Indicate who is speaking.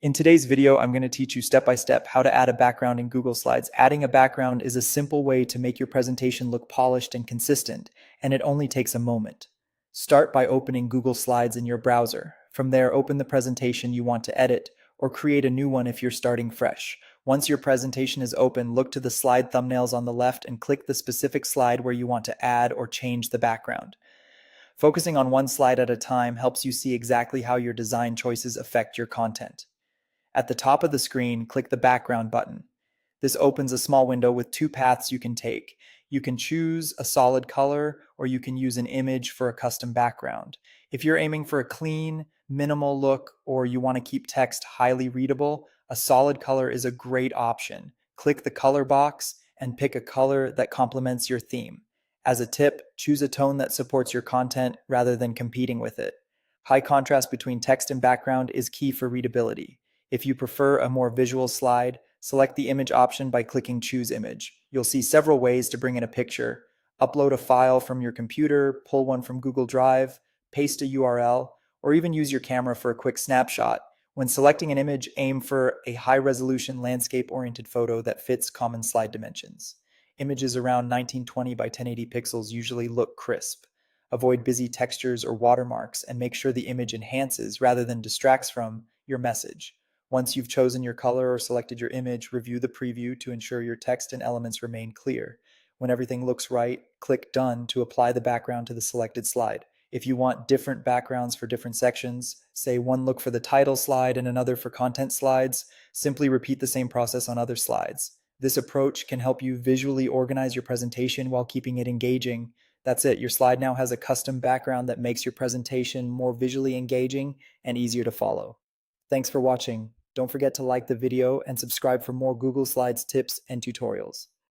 Speaker 1: In today's video, I'm going to teach you step by step how to add a background in Google Slides. Adding a background is a simple way to make your presentation look polished and consistent, and it only takes a moment. Start by opening Google Slides in your browser. From there, open the presentation you want to edit, or create a new one if you're starting fresh. Once your presentation is open, look to the slide thumbnails on the left and click the specific slide where you want to add or change the background. Focusing on one slide at a time helps you see exactly how your design choices affect your content. At the top of the screen, click the background button. This opens a small window with two paths you can take. You can choose a solid color, or you can use an image for a custom background. If you're aiming for a clean, minimal look, or you want to keep text highly readable, a solid color is a great option. Click the color box and pick a color that complements your theme. As a tip, choose a tone that supports your content rather than competing with it. High contrast between text and background is key for readability. If you prefer a more visual slide, select the image option by clicking Choose Image. You'll see several ways to bring in a picture. Upload a file from your computer, pull one from Google Drive, paste a URL, or even use your camera for a quick snapshot. When selecting an image, aim for a high-resolution landscape-oriented photo that fits common slide dimensions. Images around 1920 by 1080 pixels usually look crisp. Avoid busy textures or watermarks, and make sure the image enhances rather than distracts from your message. Once you've chosen your color or selected your image, review the preview to ensure your text and elements remain clear. When everything looks right, click Done to apply the background to the selected slide. If you want different backgrounds for different sections, say one look for the title slide and another for content slides, simply repeat the same process on other slides. This approach can help you visually organize your presentation while keeping it engaging. That's it. Your slide now has a custom background that makes your presentation more visually engaging and easier to follow. Thanks for watching. Don't forget to like the video and subscribe for more Google Slides tips and tutorials.